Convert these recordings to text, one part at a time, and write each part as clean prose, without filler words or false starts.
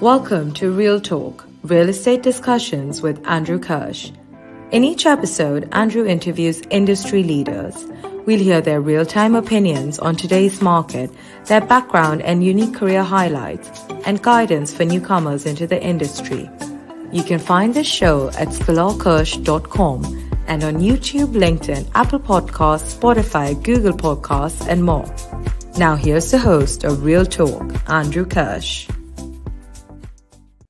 Welcome to Real Talk, Real Estate Discussions with Andrew Kirsh. In each episode, Andrew interviews industry leaders. We'll hear their real-time opinions on today's market, their background and unique career highlights, and guidance for newcomers into the industry. You can find this show at sklarkirsh.com and on YouTube, LinkedIn, Apple Podcasts, Spotify, Google Podcasts, and more. Now here's the host of Real Talk, Andrew Kirsh.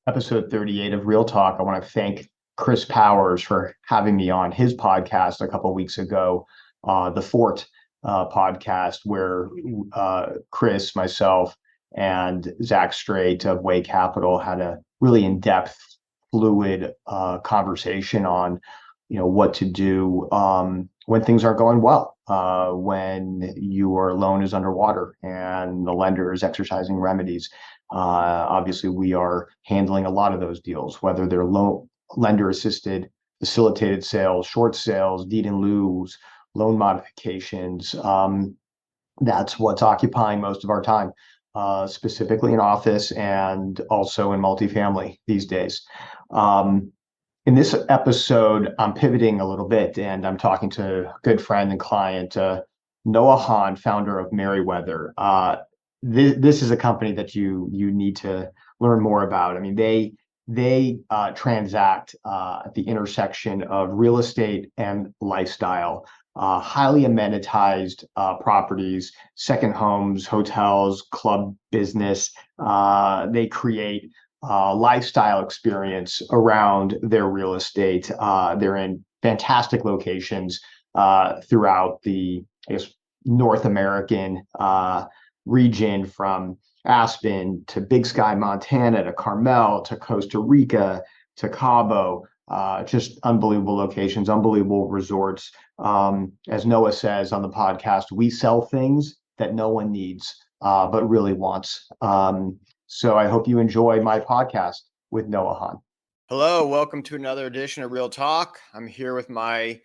Episode 38 of Real Talk. I want to thank Chris Powers for having me on his podcast a couple of weeks ago, the Fort podcast, where Chris, myself, and Zach Straight of Way Capital had a really in-depth, fluid conversation on, what to do when things aren't going well, when your loan is underwater and the lender is exercising remedies. Obviously, we are handling a lot of those deals, whether they're lender assisted, facilitated sales, short sales, deed in lieu's, loan modifications. That's what's occupying most of our time, specifically in office and also in multifamily these days. In this episode, I'm pivoting a little bit and I'm talking to a good friend and client, Noah Hahn, founder of Meriwether. This is a company that you need to learn more about. I mean, they transact at the intersection of real estate and lifestyle, highly amenitized properties, second homes, hotels, club business. They create lifestyle experience around their real estate. They're in fantastic locations throughout the, North American region, from Aspen to Big Sky, Montana, to Carmel, to Costa Rica, to Cabo. Just unbelievable locations, unbelievable resorts. As Noah says on the podcast, we sell things that no one needs, but really wants. So I hope you enjoy my podcast with Noah Hahn. Hello, welcome to another edition of Real Talk. I'm here with my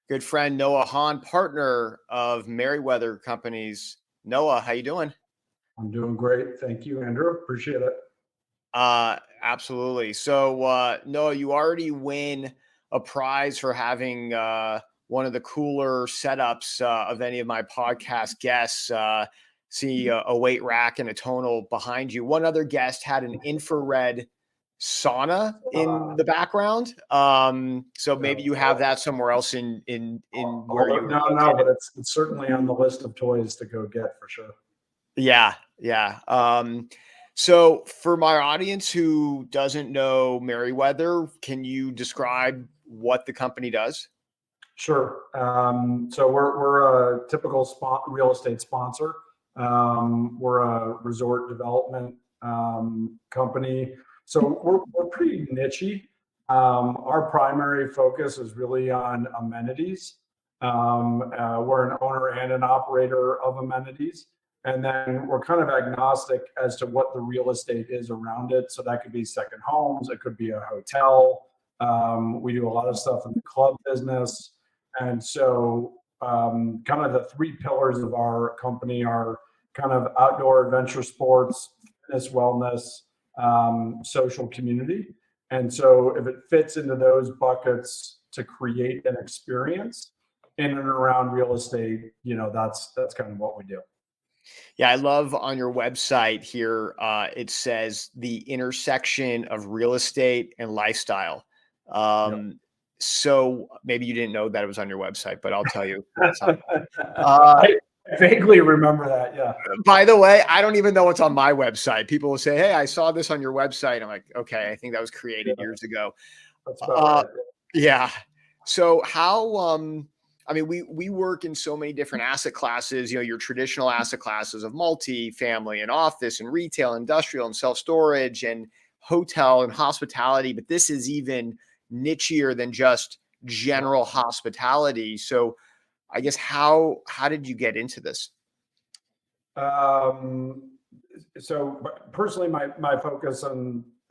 good friend Noah Hahn, partner of Meriwether Companies. Noah, how you doing? I'm doing great. Thank you, Andrew. Appreciate it. Absolutely. So, Noah, you already win a prize for having one of the cooler setups of any of my podcast guests. See a weight rack and a tonal behind you. One other guest had an infrared sauna in the background. So maybe you have that somewhere else in where you. No, but it's certainly on the list of toys to go get for sure. Yeah. So for my audience who doesn't know Meriwether, can you describe what the company does? Sure. So we're a typical real estate sponsor. We're a resort development company. So we're pretty niche-y. Our primary focus is really on amenities. We're an owner and an operator of amenities. And then we're kind of agnostic as to what the real estate is around it. So that could be second homes, it could be a hotel. We do a lot of stuff in the club business. And so kind of the three pillars of our company are kind of outdoor adventure sports, fitness, wellness, social community. And so if it fits into those buckets to create an experience in and around real estate, that's kind of what we do. Yeah, I love on your website here, it says the intersection of real estate and lifestyle. So maybe you didn't know that it was on your website, but I'll tell you. I vaguely remember that, yeah. By the way, I don't even know what's on my website. People will say, hey, I saw this on your website. I'm like, okay, I think that was created years ago. That's about right. Yeah. So how, we work in so many different asset classes, your traditional asset classes of multi-family and office and retail, industrial and self-storage and hotel and hospitality. But this is even nichier than just general hospitality. So I guess how did you get into this? So personally, my focus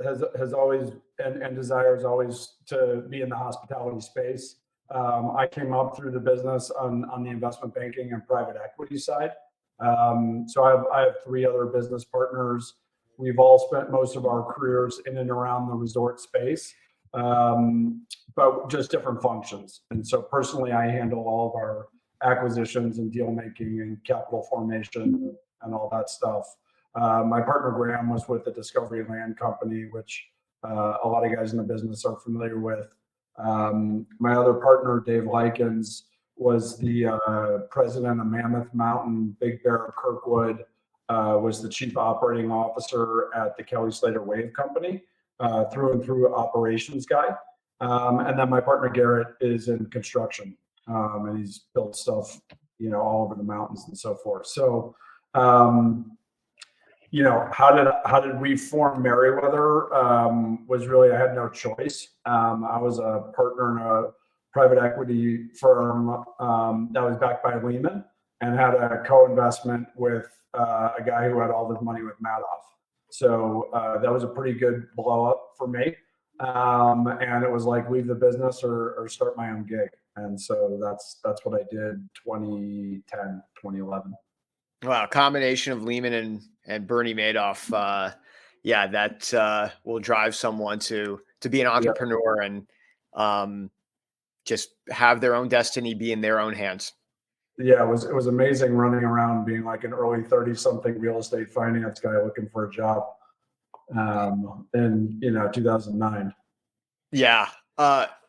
has always and desire is always to be in the hospitality space. I came up through the business on the investment banking and private equity side. So I have three other business partners. we've all spent most of our careers in and around the resort space, but just different functions. And so personally, I handle all of our acquisitions and deal making and capital formation and all that stuff. My partner Graham was with the Discovery Land Company, which a lot of guys in the business are familiar with. My other partner, Dave Likens, was the president of Mammoth Mountain, Big Bear, Kirkwood, was the chief operating officer at the Kelly Slater Wave Company, through and through operations guy. And then my partner Garrett is in construction, and he's built stuff, all over the mountains and so forth. So, how did we form Meriwether? Was really, I had no choice. I was a partner in a private equity firm that was backed by Lehman and had a co-investment with a guy who had all this money with Madoff. So that was a pretty good blow up for me. And it was like, leave the business or start my own gig. And so that's what I did 2010, 2011. Wow, combination of Lehman and Bernie Madoff. That will drive someone to be an entrepreneur and just have their own destiny be in their own hands. Yeah, it was amazing running around being like an early 30-something real estate finance guy looking for a job in 2009. Yeah.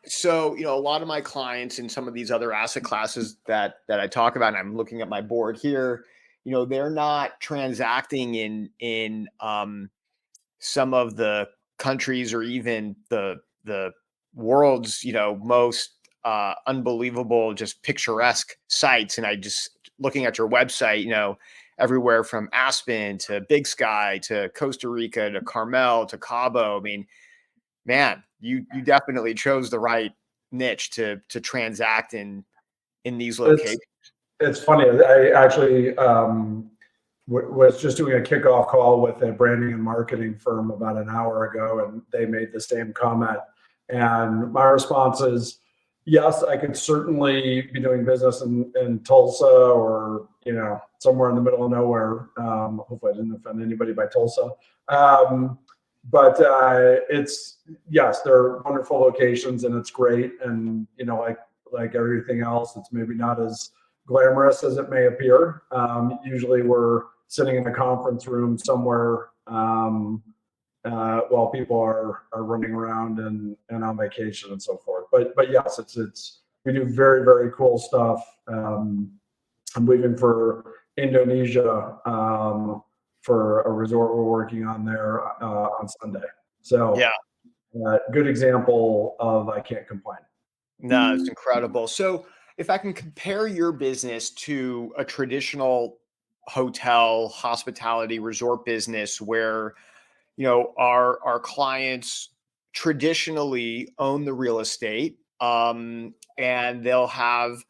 So, a lot of my clients in some of these other asset classes that I talk about, and I'm looking at my board here, they're not transacting in some of the countries or even the world's, most unbelievable, just picturesque sites. And I just looking at your website, everywhere from Aspen to Big Sky to Costa Rica to Carmel to Cabo. I mean, man, you definitely chose the right niche to transact in these locations. It's funny. I actually was just doing a kickoff call with a branding and marketing firm about an hour ago, and they made the same comment. And my response is, yes, I could certainly be doing business in Tulsa or, somewhere in the middle of nowhere. Hopefully I didn't offend anybody by Tulsa. But yes, they're wonderful locations and it's great. And, like everything else, it's maybe not as glamorous as it may appear. Usually we're sitting in a conference room somewhere while people are running around and on vacation and so forth. But yes, we do very, very cool stuff. I'm leaving for Indonesia for a resort we're working on there on Sunday. So yeah, good example of I can't complain. No, it's incredible. So if I can compare your business to a traditional hotel, hospitality, resort business where, our clients traditionally own the real estate, and they'll have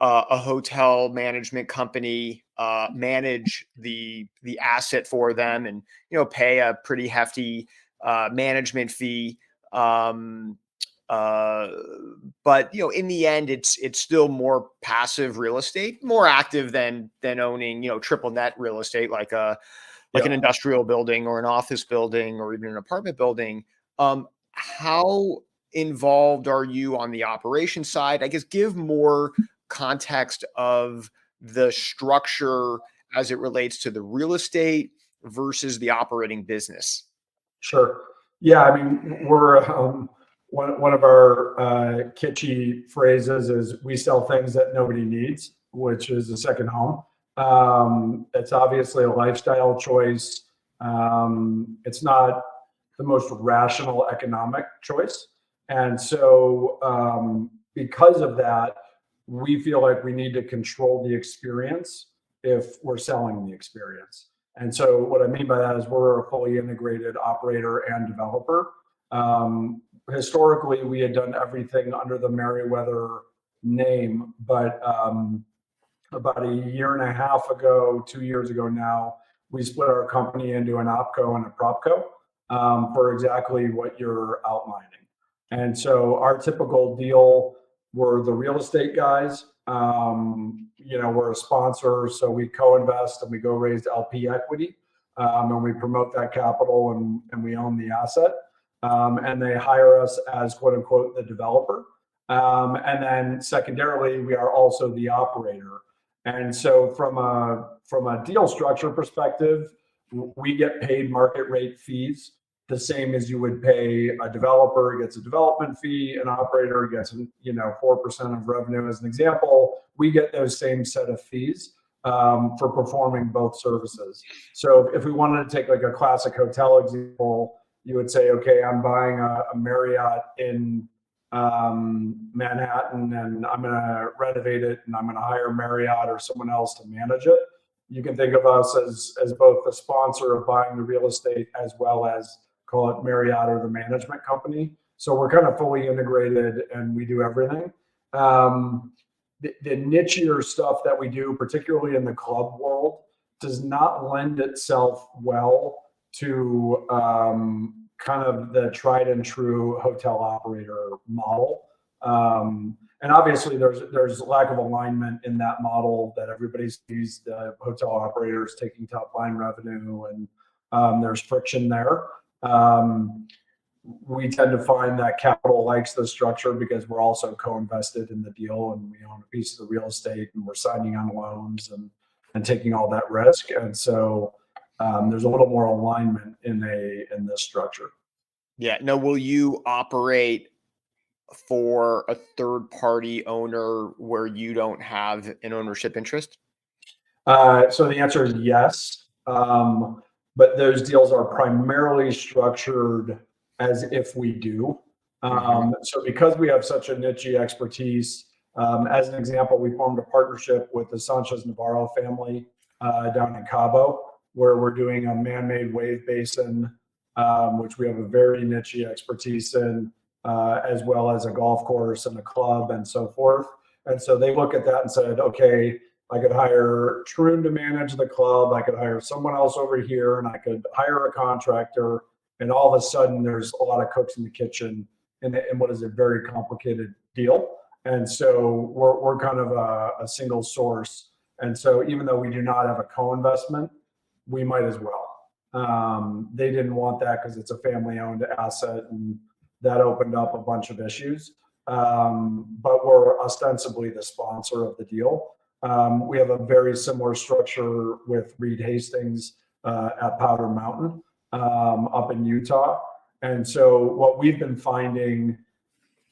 a hotel management company manage the asset for them and, pay a pretty hefty management fee. But in the end, it's still more passive real estate, more active than owning, triple net real estate like an industrial building or an office building or even an apartment building. How involved are you on the operation side? I guess give more context of the structure as it relates to the real estate versus the operating business. Sure. Yeah, I mean, we're one of our kitschy phrases is we sell things that nobody needs, which is a second home. It's obviously a lifestyle choice. It's not the most rational economic choice. And so because of that, we feel like we need to control the experience if we're selling the experience. And so what I mean by that is we're a fully integrated operator and developer. Historically, we had done everything under the Meriwether name, but about a year and a half ago, 2 years ago now, we split our company into an OpCo and a PropCo for exactly what you're outlining. And so our typical deal, we're the real estate guys. We're a sponsor, so we co-invest and we go raise LP equity. and we promote that capital, and we own the asset. And they hire us as quote unquote the developer. And then secondarily, we are also the operator. And so from a deal structure perspective, we get paid market rate fees, the same as you would pay a developer gets a development fee, an operator gets 4% of revenue as an example. We get those same set of fees for performing both services. So if we wanted to take like a classic hotel example, you would say, okay, I'm buying a Marriott in Manhattan, and I'm going to renovate it, and I'm going to hire Marriott or someone else to manage it. You can think of us as both the sponsor of buying the real estate as well as call it Marriott or the management company. So we're kind of fully integrated and we do everything. The nichier stuff that we do, particularly in the club world, does not lend itself well to kind of the tried and true hotel operator model. And obviously there's lack of alignment in that model that everybody sees the hotel operators taking top line revenue, and there's friction there. We tend to find that capital likes the structure because we're also co-invested in the deal, and we own a piece of the real estate, and we're signing on loans and taking all that risk. And so there's a little more alignment in this structure. Yeah. Now, will you operate for a third party owner where you don't have an ownership interest? So the answer is yes. But those deals are primarily structured as if we do. So because we have such a niche expertise, as an example, we formed a partnership with the Sanchez Navarro family down in Cabo, where we're doing a man-made wave basin, which we have a very niche expertise in, as well as a golf course and a club and so forth. And so they look at that and said, okay, I could hire Troon to manage the club. I could hire someone else over here, and I could hire a contractor. And all of a sudden, there's a lot of cooks in the kitchen in what is a very complicated deal. And so we're kind of a single source. And so even though we do not have a co-investment, we might as well. They didn't want that because it's a family-owned asset, and that opened up a bunch of issues. But we're ostensibly the sponsor of the deal. We have a very similar structure with Reed Hastings at Powder Mountain up in Utah. And so what we've been finding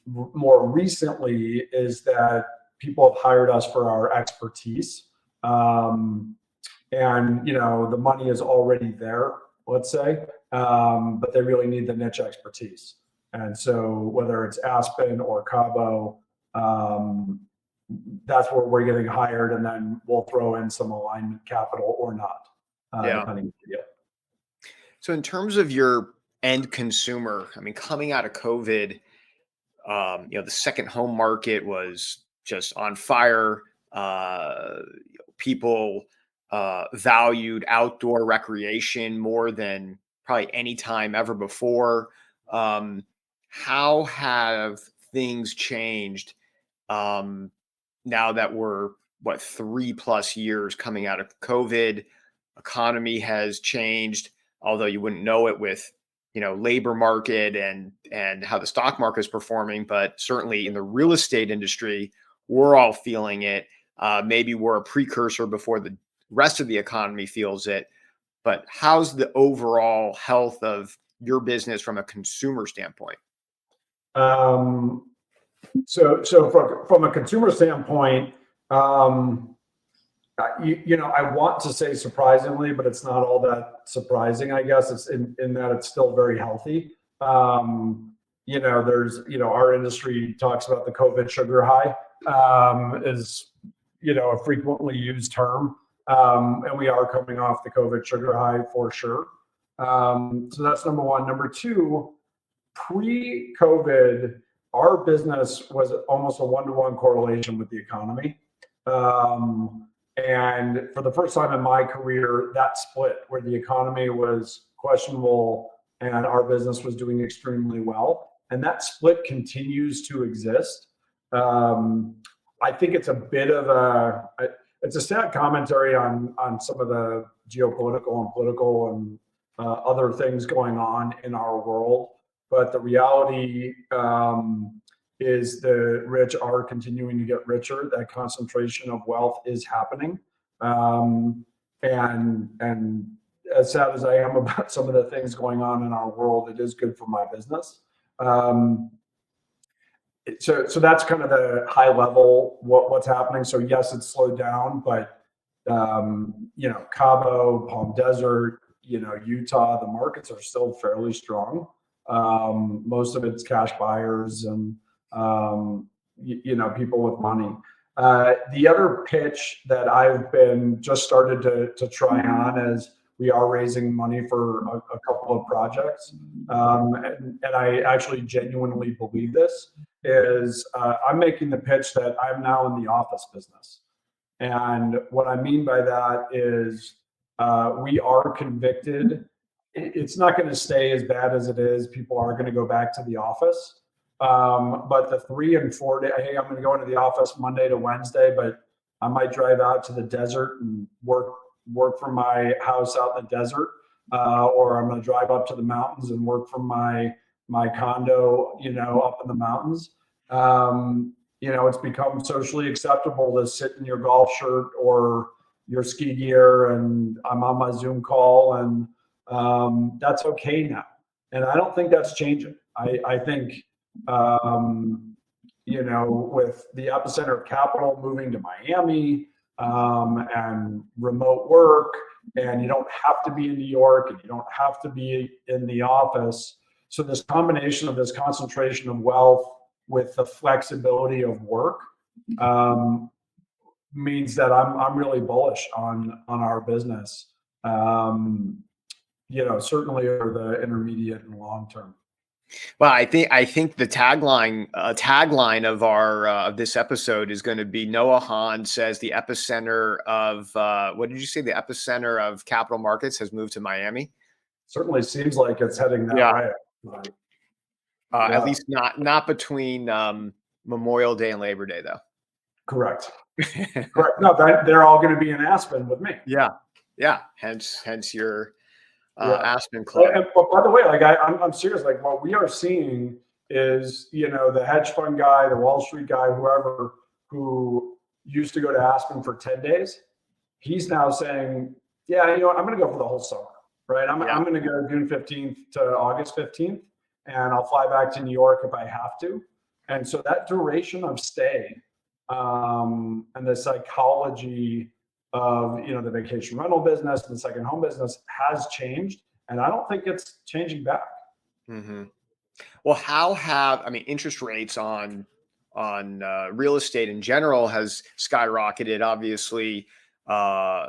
more recently is that people have hired us for our expertise. And, the money is already there, let's say, but they really need the niche expertise. And so whether it's Aspen or Cabo, that's where we're getting hired, and then we'll throw in some alignment capital or not, depending on the deal. So in terms of your end consumer, I mean, coming out of COVID, the second home market was just on fire. People valued outdoor recreation more than probably any time ever before. How have things changed now that we're 3+ years coming out of COVID? Economy has changed, although you wouldn't know it with labor market and how the stock market is performing, but certainly in the real estate industry, we're all feeling it. Maybe we're a precursor before the rest of the economy feels it. But how's the overall health of your business from a consumer standpoint? So from a consumer standpoint, I want to say surprisingly, but it's not all that surprising, I guess. It's in that it's still very healthy. There's, our industry talks about the COVID sugar high, is, a frequently used term. And we are coming off the COVID sugar high for sure. So that's number one. Number two, pre-COVID, our business was almost a 1-to-1 correlation with the economy. And for the first time in my career, that split where the economy was questionable and our business was doing extremely well. And that split continues to exist. I think it's a bit of it's a sad commentary on some of the geopolitical and political and other things going on in our world. But the reality is the rich are continuing to get richer. That concentration of wealth is happening. And as sad as I am about some of the things going on in our world, it is good for my business. So that's kind of the high level what's happening. So yes, it's slowed down, but Cabo, Palm Desert, Utah, the markets are still fairly strong. Most of it's cash buyers and people with money. The other pitch that I've been just started to try on is we are raising money for a couple of projects, and I actually genuinely believe this is I'm making the pitch that I'm now in the office business. And what I mean by that is we are convicted. It's not going to stay as bad as it is. People are going to go back to the office. But the 3 and 4 day, hey, I'm going to go into the office Monday to Wednesday, but I might drive out to the desert and work from my house out in the desert, or I'm going to drive up to the mountains and work from my condo, up in the mountains. It's become socially acceptable to sit in your golf shirt or your ski gear, and I'm on my Zoom call, and that's okay now. And I don't think that's changing. I think, with the epicenter of capital moving to Miami, and remote work, and you don't have to be in New York, and you don't have to be in the office. So this combination of this concentration of wealth with the flexibility of work means that I'm really bullish on our business. Certainly over the intermediate and long term. Well, I think the tagline of our of this episode is going to be Noah Hahn says the epicenter of what did you say? The epicenter of capital markets has moved to Miami. Certainly seems like it's heading that way. Right. At least not between Memorial Day and Labor Day, though. Correct. Correct. No, they're all going to be in Aspen with me. Yeah. Hence your Aspen club. But by the way, I'm serious. Like what we are seeing is, the hedge fund guy, the Wall Street guy, whoever who used to go to Aspen for 10 days, he's now saying, yeah, I'm going to go for the whole summer, right? I'm going to go June 15th to August 15th, and I'll fly back to New York if I have to. And so that duration of stay and the psychology of the vacation rental business and the second home business has changed, and I don't think it's changing back. Mm-hmm. Well, interest rates on real estate in general has skyrocketed. Obviously,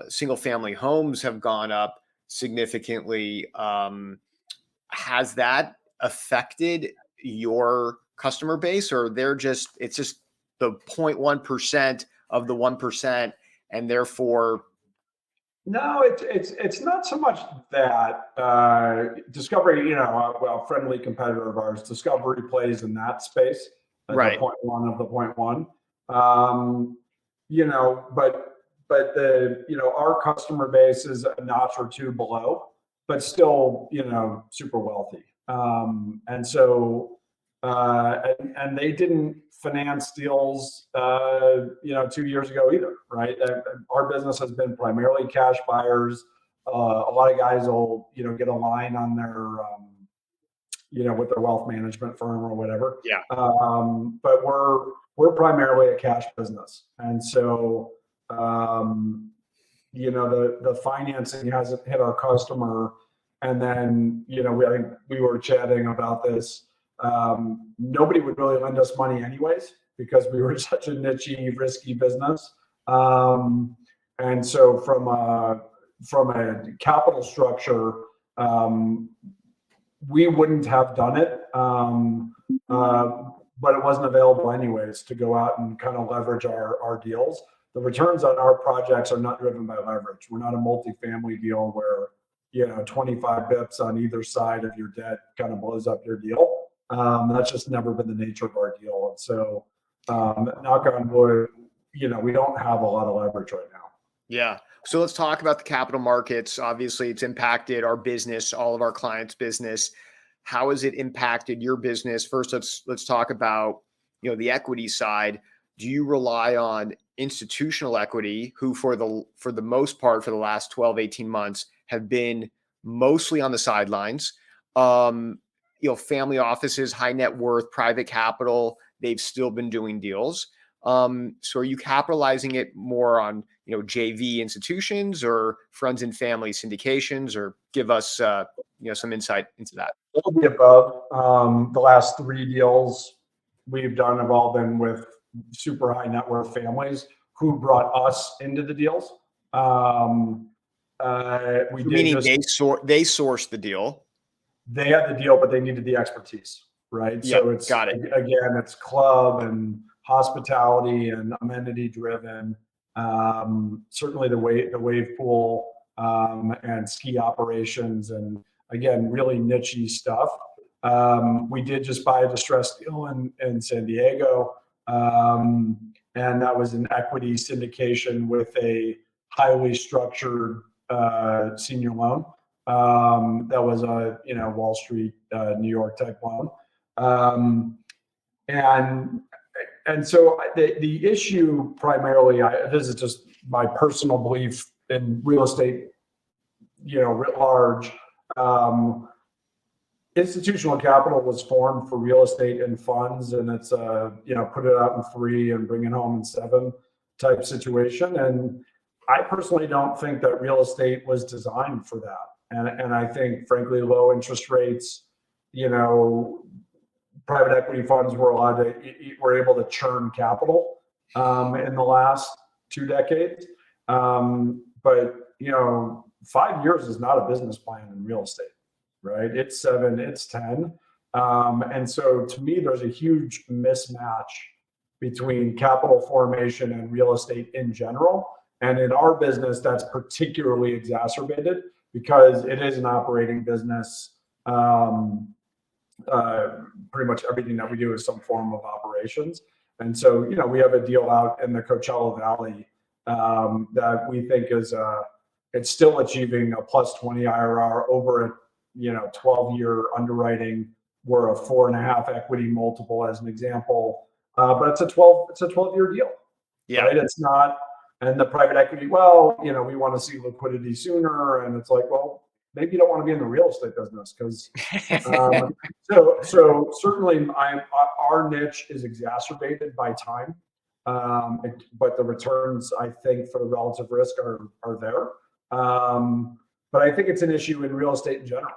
single family homes have gone up significantly. Has that affected your customer base, or it's just the 0.1% of the 1%? And therefore, no, it's not so much that Discovery, a friendly competitor of ours, Discovery plays in that space, right? The 0.1 of the 0.1, but our customer base is a notch or two below, but still, super wealthy, and so and they didn't finance deals, 2 years ago either, right? Our business has been primarily cash buyers. A lot of guys will, get a line on their, with their wealth management firm or whatever. Yeah. But we're primarily a cash business, and so, the financing hasn't hit our customer. And then, I think we were chatting about this. Nobody would really lend us money anyways, because we were such a niche-y, risky business. And so from a capital structure, we wouldn't have done it, but it wasn't available anyways to go out and kind of leverage our deals. The returns on our projects are not driven by leverage. We're not a multifamily deal where 25 bips on either side of your debt kind of blows up your deal. That's just never been the nature of our deal. And so, knock on wood, we don't have a lot of leverage right now. Yeah. So let's talk about the capital markets. Obviously, it's impacted our business, all of our clients' business. How has it impacted your business? First, let's talk about, the equity side. Do you rely on institutional equity, who for the most part for the last 12, 18 months have been mostly on the sidelines? Family offices, high net worth, private capital, they've still been doing deals. So are you capitalizing it more on, JV institutions or friends and family syndications, or give us, some insight into that? All of the above. The last 3 deals we've done have all been with super high net worth families who brought us into the deals. We did Meaning just, they sourced the deal. they had the deal, but they needed the expertise, right? Yeah, So it's, got it. again, it's club and hospitality and amenity driven. Certainly the wave pool and ski operations, and again, really niche-y stuff. We did just buy a distressed deal in San Diego, and that was an equity syndication with a highly structured senior loan. That was a Wall Street, New York type loan, and so the issue primarily, this is just my personal belief in real estate, writ large. Institutional capital was formed for real estate and funds, and it's put it out in 3 and bring it home in 7 type situation. And I personally don't think that real estate was designed for that. And I think, frankly, low interest rates, private equity funds were able to churn capital in the last 2 decades. But 5 years is not a business plan in real estate, right? It's 7, it's 10. And so to me, there's a huge mismatch between capital formation and real estate in general. And in our business, that's particularly exacerbated because it is an operating business. Pretty much everything that we do is some form of operations. And so, we have a deal out in the Coachella Valley that we think is it's still achieving a +20 IRR over a 12-year underwriting. We're a 4.5 equity multiple as an example, but it's a 12-year deal. Yeah, right? It's not. And the private equity, well, we want to see liquidity sooner, and it's like, well, maybe you don't want to be in the real estate business because so certainly our niche is exacerbated by time, but the returns, I think, for the relative risk are there. But I think it's an issue in real estate in general.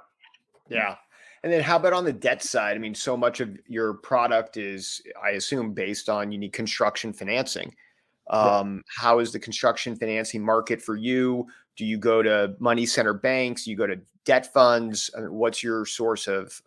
Yeah. And then how about on the debt side? I mean, so much of your product is, I assume, based on you need construction financing. How is the construction financing market for you? Do you go to money center banks? Do you go to debt funds? What's your source of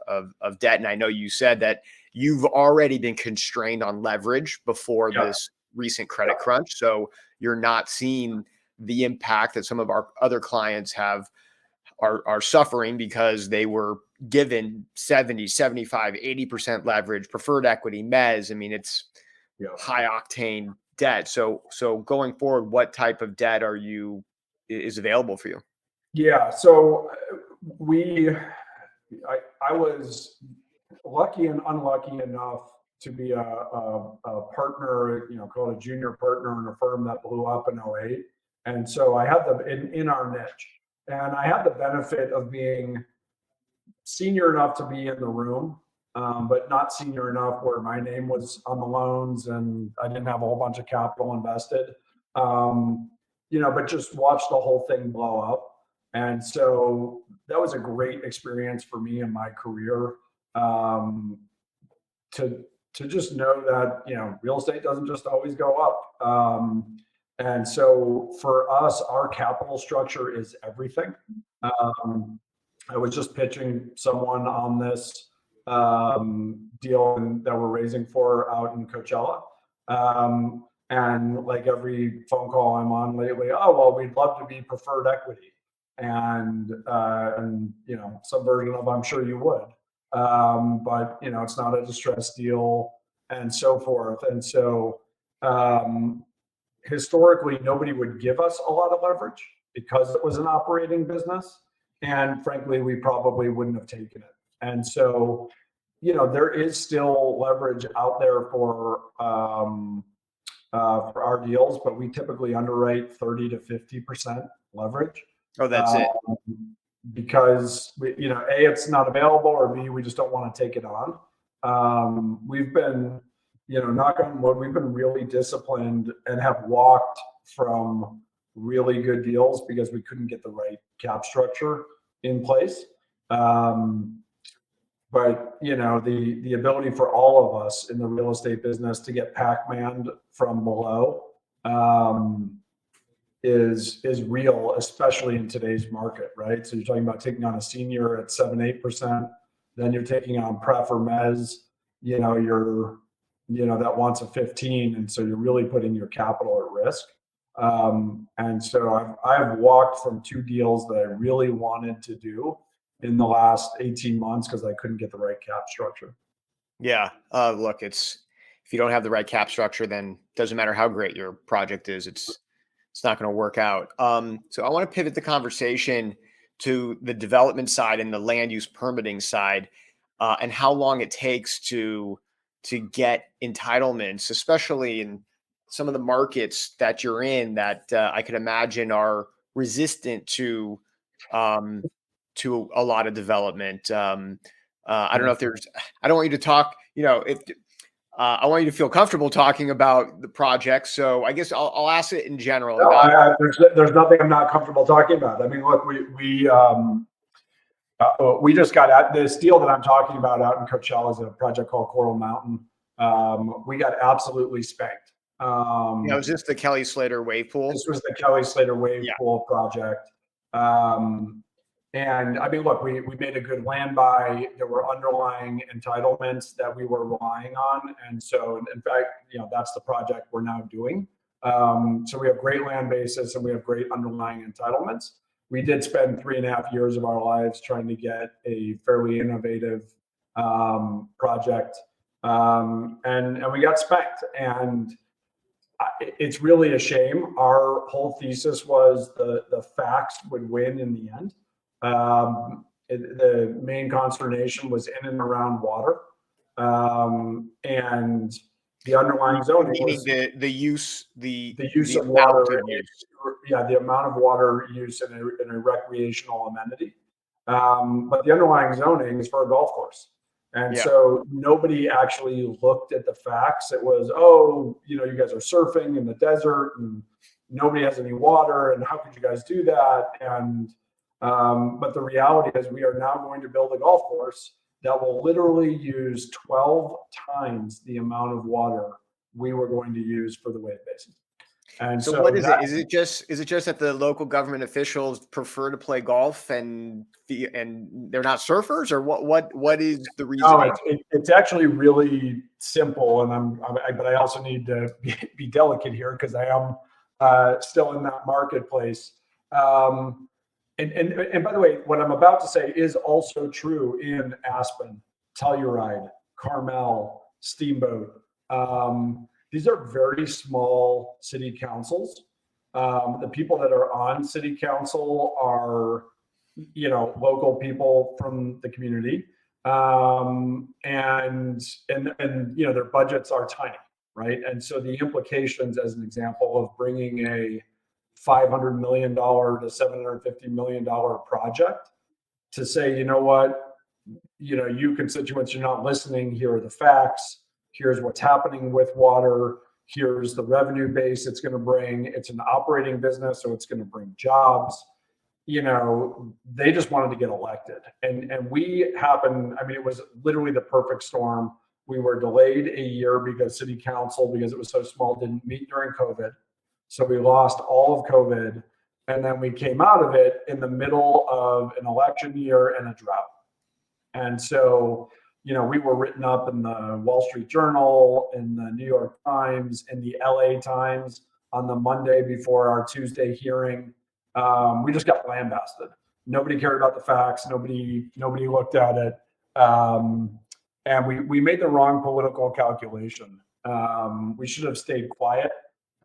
debt? And I know you said that you've already been constrained on leverage before this recent credit crunch. So you're not seeing the impact that some of our other clients are suffering because they were given 70, 75, 80% leverage, preferred equity, mezz. I mean, it's high octane debt. So going forward, what type of debt is available for you? Yeah. So I was lucky and unlucky enough to be a partner, called a junior partner in a firm that blew up in 2008. And so I had in our niche, and I had the benefit of being senior enough to be in the room, but not senior enough where my name was on the loans and I didn't have a whole bunch of capital invested, but just watch the whole thing blow up. And so that was a great experience for me in my career, to just know that, real estate doesn't just always go up. And so for us, our capital structure is everything. I was just pitching someone on this deal that we're raising for out in Coachella. And like every phone call I'm on lately, oh, well, we'd love to be preferred equity. And some version of, I'm sure you would. But, it's not a distressed deal and so forth. And so historically, nobody would give us a lot of leverage because it was an operating business. And frankly, we probably wouldn't have taken it. And so, there is still leverage out there for our deals, but we typically underwrite 30 to 50% leverage. Oh, that's it. Because A, it's not available, or B, we just don't want to take it on. We've been, knock on wood, we've been really disciplined and have walked from really good deals because we couldn't get the right cap structure in place. But the ability for all of us in the real estate business to get Pac-Man'd from below is real, especially in today's market, right? So you're talking about taking on a senior at 7-8%, then you're taking on pref or mezz, that wants a 15, and so you're really putting your capital at risk. And so I've walked from 2 deals that I really wanted to do in the last 18 months because I couldn't get the right cap structure. Yeah. Look, if you don't have the right cap structure, then it doesn't matter how great your project is. It's not going to work out. So I want to pivot the conversation to the development side and the land use permitting side, and how long it takes to get entitlements, especially in some of the markets that you're in that I could imagine are resistant to a lot of development. I don't know if I don't want you to talk, I want you to feel comfortable talking about the project. So I guess I'll ask it in general. No, there's nothing I'm not comfortable talking about. I mean, look, we just got at this deal that I'm talking about out in Coachella is a project called Coral Mountain. We got absolutely spanked. Was this the Kelly Slater wave pool? This was the Kelly Slater wave pool project. And I mean, look, we made a good land buy. There were underlying entitlements that we were relying on. And so, in fact, that's the project we're now doing. So we have great land basis and we have great underlying entitlements. We did spend 3.5 years of our lives trying to get a fairly innovative project. And we got spanked. And it's really a shame. Our whole thesis was the facts would win in the end. The main consternation was in and around water, and the underlying zoning was the use of water. The amount of water use in a recreational amenity. But the underlying zoning is for a golf course. And so nobody actually looked at the facts. It was, you guys are surfing in the desert and nobody has any water. And how could you guys do that? And but the reality is we are now going to build a golf course that will literally use 12 times the amount of water we were going to use for the wave basin. And so what is it? Is it just that the local government officials prefer to play golf and they're not surfers, or what is the reason? No, it's actually really simple, and but I also need to be delicate here because I am still in that marketplace. And by the way, what I'm about to say is also true in Aspen, Telluride, Carmel, Steamboat. These are very small city councils. The people that are on city council are, local people from the community, and their budgets are tiny, right? And so the implications, as an example, of bringing a $500 million to $750 million project to say, you constituents, you're not listening. Here are the facts. Here's what's happening with water. Here's the revenue base it's going to bring. It's an operating business, so it's going to bring jobs. They just wanted to get elected. And it was literally the perfect storm. We were delayed a year because city council, because it was so small, didn't meet during COVID. So we lost all of COVID. And then we came out of it in the middle of an election year and a drought. And so, we were written up in the Wall Street Journal, in the New York Times, in the LA Times on the Monday before our Tuesday hearing. We just got lambasted. Nobody cared about the facts. Nobody looked at it. And we made the wrong political calculation. We should have stayed quiet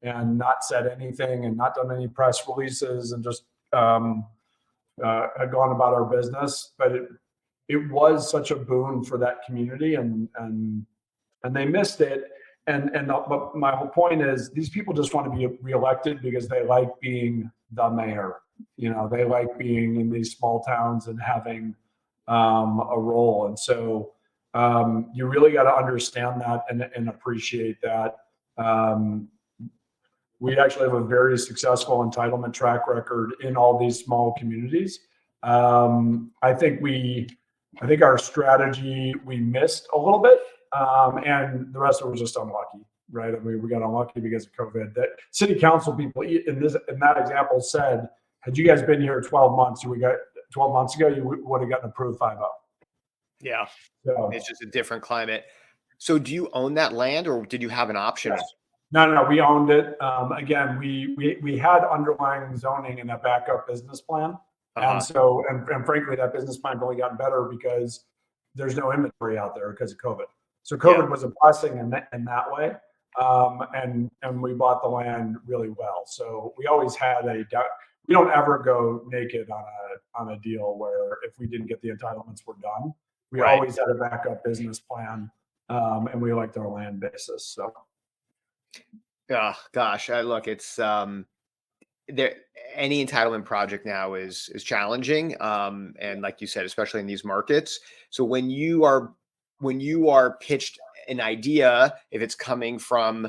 and not said anything and not done any press releases and just had gone about our business. But it was such a boon for that community, and they missed it. But my whole point is, these people just want to be reelected because they like being the mayor. They like being in these small towns and having a role. And so you really got to understand that and appreciate that. We actually have a very successful entitlement track record in all these small communities. I think our strategy, we missed a little bit, and the rest of it was just unlucky, right? I mean, we got unlucky because of COVID. That city council people in that example said, had you guys been here 12 months, 12 months ago, you would have gotten approved 5-0. Yeah. So, It's just a different climate. So do you own that land, or did you have an option? yes. No, we owned it. Again, we had underlying zoning in a backup business plan. And so, and frankly, that business plan really gotten better because there's no inventory out there because of COVID. So COVID was a blessing in that way. And we bought the land really well. So we always had we don't ever go naked on a deal where if we didn't get the entitlements, we're done. We always had a backup business plan, and we liked our land basis. So. Gosh, look, it's there. Any entitlement project now is challenging, and like you said, especially in these markets. So when you are pitched an idea, if it's coming from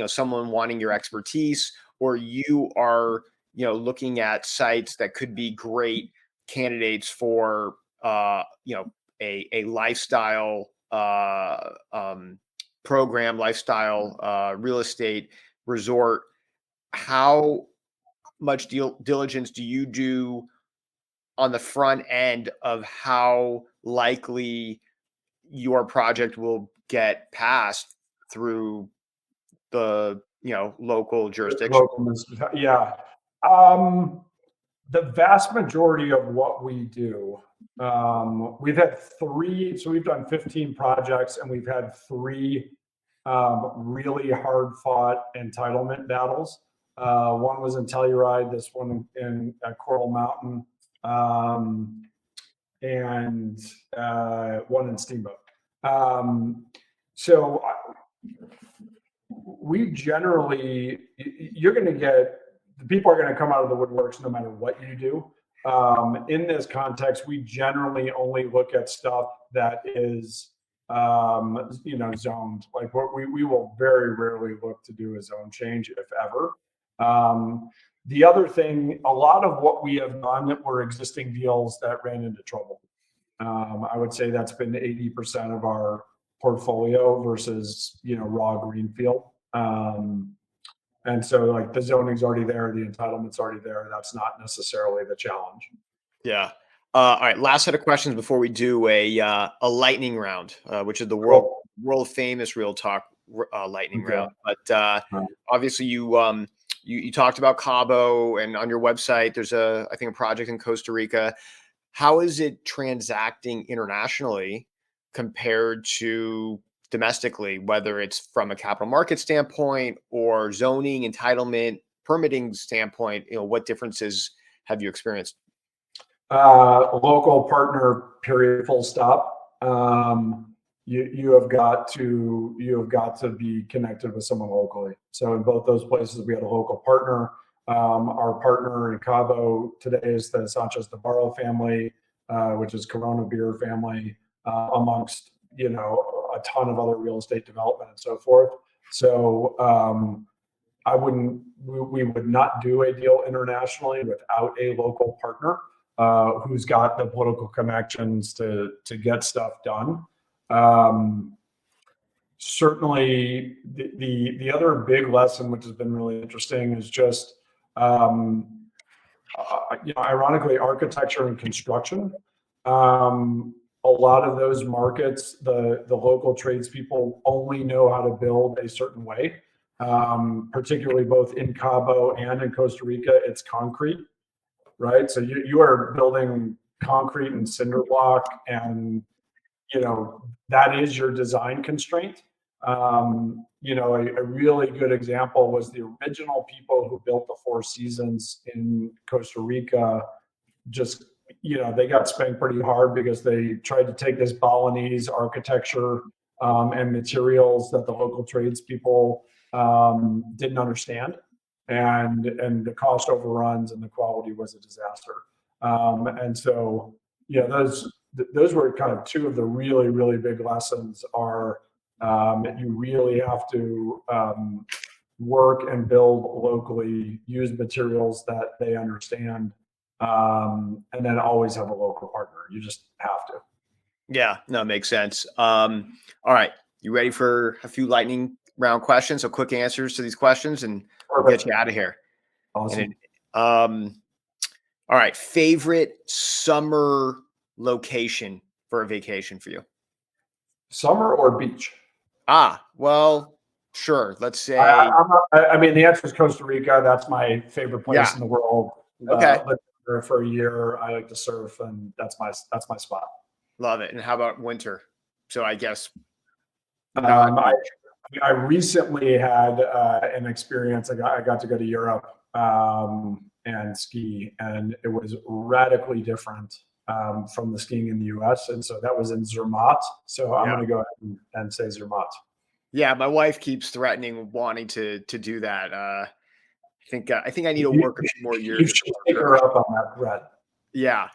someone wanting your expertise, or you are looking at sites that could be great candidates for a lifestyle program, lifestyle real estate resort, how much diligence do you do on the front end of how likely your project will get passed through the local jurisdiction? Yeah. The vast majority of what we do, we've had 3, so we've done 15 projects, and we've had 3 really hard fought entitlement battles. One was in Telluride, this one in Coral Mountain, and one in Steamboat. So we generally, you're going to get, the people are going to come out of the woodworks no matter what you do. In this context, we generally only look at stuff that is, zoned. Like we will very rarely look to do a zone change, if ever. The other thing, a lot of what we have done were existing deals that ran into trouble. I would say that's been 80% of our portfolio versus, raw greenfield. And so like the zoning's already there, the entitlement's already there. That's not necessarily the challenge. Yeah. All right. Last set of questions before we do a lightning round, which is the world famous Real Talk lightning round. But obviously you talked about Cabo, and on your website there's I think a project in Costa Rica. How is it transacting internationally compared to domestically, whether it's from a capital market standpoint or zoning, entitlement, permitting standpoint? What differences have you experienced? Local partner, period, full stop. You have got to be connected with someone locally. So in both those places, we had a local partner. Our partner in Cabo today is the Sanchez de Barro family, which is Corona beer family, amongst a ton of other real estate development and so forth. So we would not do a deal internationally without a local partner who's got the political connections to get stuff done. Certainly, the other big lesson, which has been really interesting, is just ironically, architecture and construction. A lot of those markets, the local tradespeople only know how to build a certain way. Particularly both in Cabo and in Costa Rica, it's concrete, right? So you are building concrete and cinder block, and that is your design constraint. A really good example was the original people who built the Four Seasons in Costa Rica. Just, they got spanked pretty hard because they tried to take this Balinese architecture and materials that the local tradespeople didn't understand, and the cost overruns and the quality was a disaster. And so, those were kind of two of the really, really big lessons are that you really have to work and build locally, use materials that they understand, and then always have a local partner. You just have to. Yeah, no, makes sense. All right. You ready for a few lightning round questions? So quick answers to these questions and we'll get you out of here. Awesome. And, all right. Favorite summer location for a vacation for you? Summer or beach? Well, sure. Let's say. The answer is Costa Rica. That's my favorite place in the world. Okay. Lived there for a year. I like to surf, and that's my spot. Love it. And how about winter? So I guess. I recently had an experience. I got to go to Europe and ski, and it was radically different from the skiing in the U.S. And so that was in Zermatt. So I'm going to go ahead and say Zermatt. Yeah, my wife keeps threatening wanting to do that. I think I need to work a few more years. You should take her up on that threat. Yeah.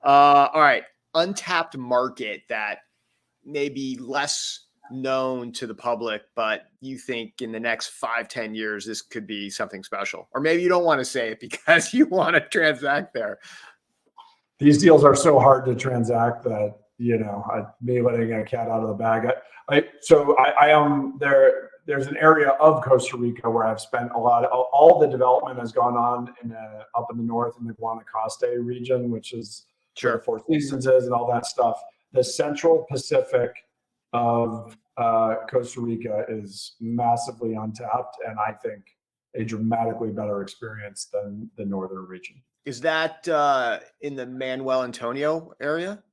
All right. Untapped market that may be less known to the public, but you think in the next 5-10 years, this could be something special. Or maybe you don't want to say it because you want to transact there. These deals are so hard to transact that, me letting a cat out of the bag. I am there. There's an area of Costa Rica where I've spent all the development has gone on up in the north in the Guanacaste region, which is where the Four Seasons is and all that stuff. The Central Pacific of Costa Rica is massively untapped, and I think a dramatically better experience than the northern region. Is that in the Manuel Antonio area?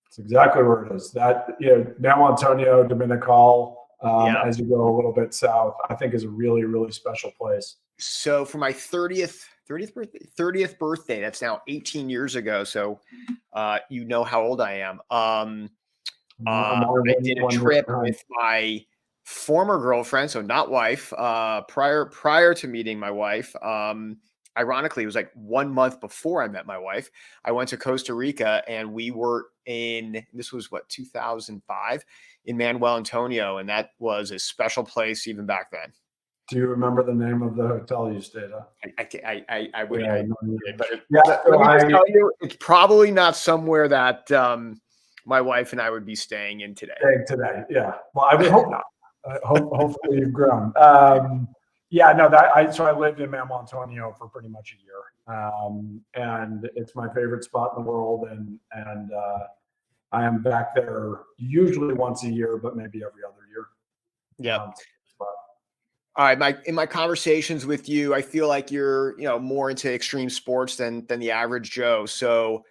That's exactly where it is. Manuel Antonio, Dominical, as you go a little bit south, I think is a really, really special place. So for my 30th birthday, that's now 18 years ago. So you know how old I am. I did a trip with my former girlfriend, so not wife, prior to meeting my wife. Ironically, it was like 1 month before I met my wife. I went to Costa Rica, and we were this was 2005 in Manuel Antonio. And that was a special place even back then. Do you remember the name of the hotel you stayed at? I would. Yeah, let me tell you, it's probably not somewhere that my wife and I would be staying in today. Yeah. Well, I would hope not. Hopefully you've grown. So I lived in Manuel Antonio for pretty much a year, and it's my favorite spot in the world. And I am back there usually once a year, but maybe every other year. Yeah. All right, in my conversations with you, I feel like you're, more into extreme sports than the average Joe. So,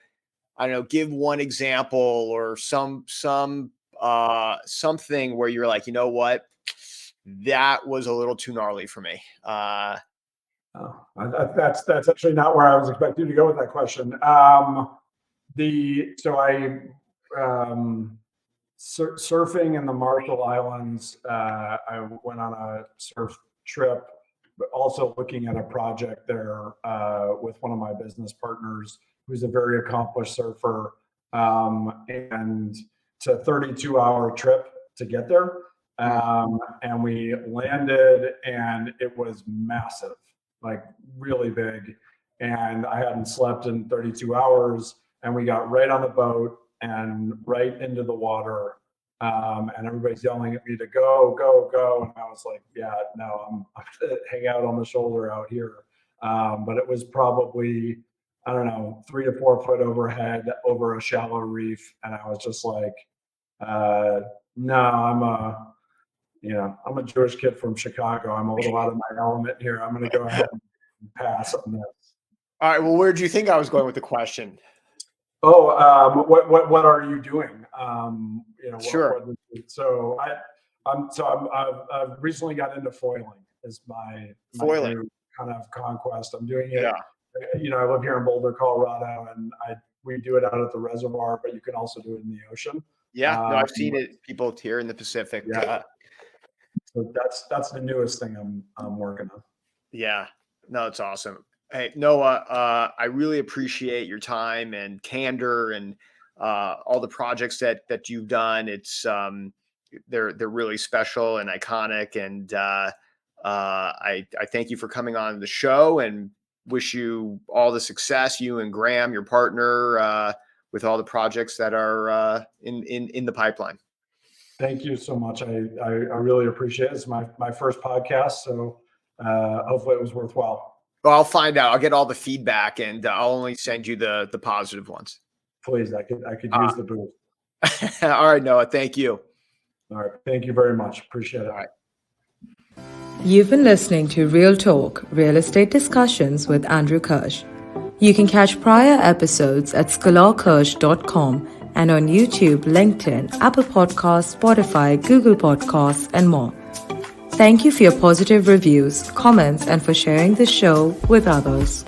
I don't know, give one example or something where you're like, you know what, that was a little too gnarly for me. That's actually not where I was expecting to go with that question. Surfing in the Marshall Islands, I went on a surf trip, but also looking at a project there with one of my business partners who's a very accomplished surfer. And it's a 32-hour trip to get there. And we landed, and it was massive, like really big. And I hadn't slept in 32 hours, and we got right on the boat and right into the water, and everybody's yelling at me to go, and I was like, yeah, no, I'm gonna hang out on the shoulder out here. But it was probably, I don't know, 3 to 4 foot overhead over a shallow reef, and I was just like, no, I'm a Jewish kid from Chicago. I'm a little out of my element here. I'm gonna go ahead and pass on this. All right, well, where do you think I was going with the question? What are you doing? Sure. So I've recently got into foiling. Is my Foiling. new kind of conquest. I'm doing it. Yeah. I live here in Boulder, Colorado, and we do it out at the reservoir, but you can also do it in the ocean. Yeah, no, I've seen it. People here in the Pacific. Yeah. So that's the newest thing I'm working on. Yeah, no, it's awesome. Hey, Noah, I really appreciate your time and candor and all the projects that you've done. It's they're really special and iconic, and I thank you for coming on the show and wish you all the success, you and Graham, your partner, with all the projects that are in the pipeline. Thank you so much. I really appreciate it. It's my first podcast, so hopefully it was worthwhile. Well, I'll find out. I'll get all the feedback, and I'll only send you the positive ones. Please, I could use the boost. All right, Noah. Thank you. All right. Thank you very much. Appreciate it. All right. You've been listening to Real Talk, Real Estate Discussions with Andrew Kirsh. You can catch prior episodes at sklarkirsh.com and on YouTube, LinkedIn, Apple Podcasts, Spotify, Google Podcasts, and more. Thank you for your positive reviews, comments, and for sharing the show with others.